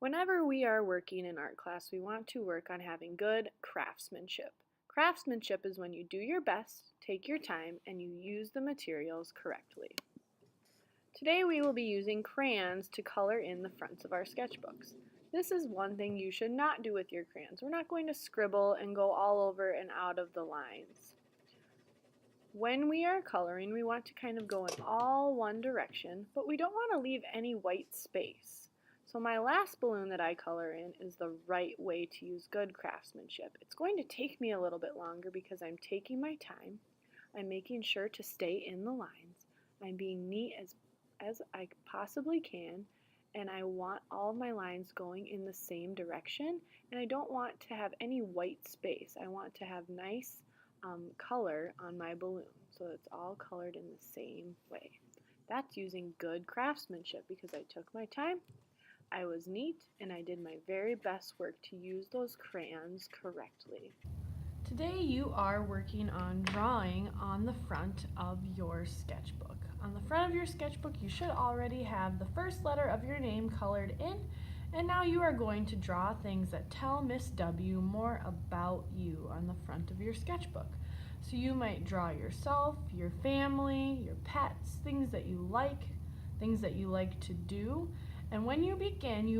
Whenever we are working in art class, we want to work on having good craftsmanship. Craftsmanship is when you do your best, take your time, and you use the materials correctly. Today we will be using crayons to color in the fronts of our sketchbooks. This is one thing you should not do with your crayons. We're not going to scribble and go all over and out of the lines. When we are coloring, we want to kind of go in all one direction, but we don't want to leave any white space. So my last balloon that I color in is the right way to use good craftsmanship. It's going to take me a little bit longer because I'm taking my time. I'm making sure to stay in the lines. I'm being neat as I possibly can, and I want all of my lines going in the same direction, and I don't want to have any white space. I want to have nice color on my balloon, so it's all colored in the same way. That's using good craftsmanship because I took my time, I was neat, and I did my very best work to use those crayons correctly. Today you are working on drawing on the front of your sketchbook. On the front of your sketchbook you should already have the first letter of your name colored in, and now you are going to draw things that tell Miss W more about you on the front of your sketchbook. So you might draw yourself, your family, your pets, things that you like to do. And when you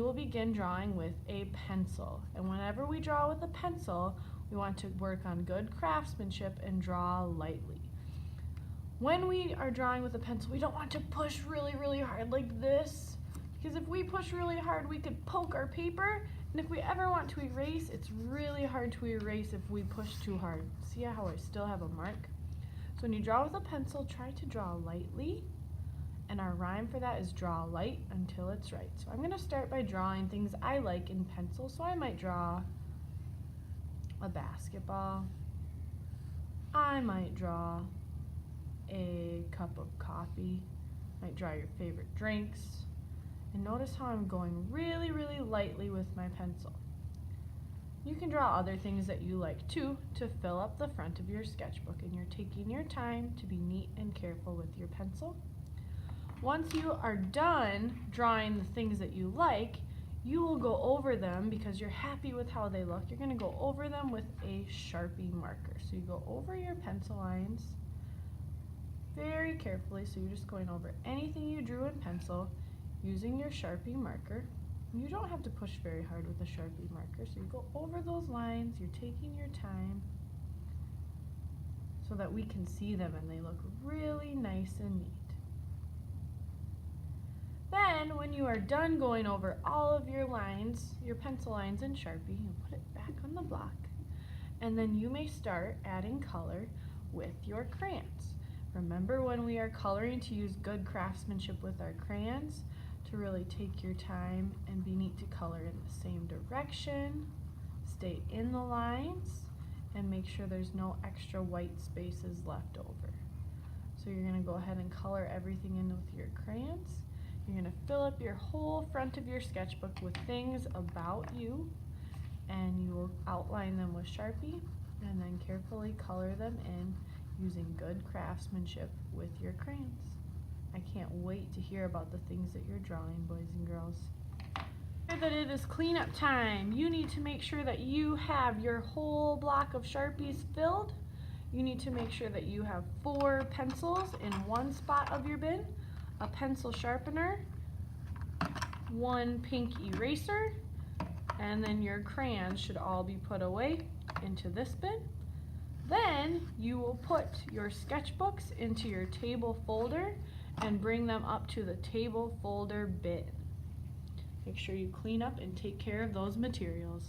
will begin drawing with a pencil. And whenever we draw with a pencil, we want to work on good craftsmanship and draw lightly. When we are drawing with a pencil, we don't want to push really, really hard like this, because if we push really hard, we could poke our paper, and if we ever want to erase, it's really hard to erase if we push too hard. See how I still have a mark? So when you draw with a pencil, try to draw lightly, and our rhyme for that is draw light until it's right. So I'm going to start by drawing things I like in pencil, so I might draw a basketball, I might draw a cup of coffee, might draw your favorite drinks, and notice how I'm going really, really lightly with my pencil. You can draw other things that you like too to fill up the front of your sketchbook, and you're taking your time to be neat and careful with your pencil. Once you are done drawing the things that you like, you will go over them because you're happy with how they look. You're going to go over them with a Sharpie marker. So you go over your pencil lines very carefully. So you're just going over anything you drew in pencil using your Sharpie marker. You don't have to push very hard with a Sharpie marker. So you go over those lines, you're taking your time so that we can see them and they look really nice and neat. Then, when you are done going over all of your lines, your pencil lines in Sharpie, you put it back on the block, and then you may start adding color with your crayons. Remember when we are coloring to use good craftsmanship with our crayons, to really take your time and be neat to color in the same direction, stay in the lines, and make sure there's no extra white spaces left over. So you're going to go ahead and color everything in with your crayons. You're going to fill up your whole front of your sketchbook with things about you, and you will outline them with Sharpie and then carefully color them in using good craftsmanship with your crayons. I can't wait to hear about the things that you're drawing, boys and girls. That it is cleanup time. You need to make sure that you have your whole block of Sharpies filled. You need to make sure that you have 4 pencils in one spot of your bin, a pencil sharpener, 1 pink eraser, and then your crayons should all be put away into this bin. Then you will put your sketchbooks into your table folder and bring them up to the table folder bin. Make sure you clean up and take care of those materials.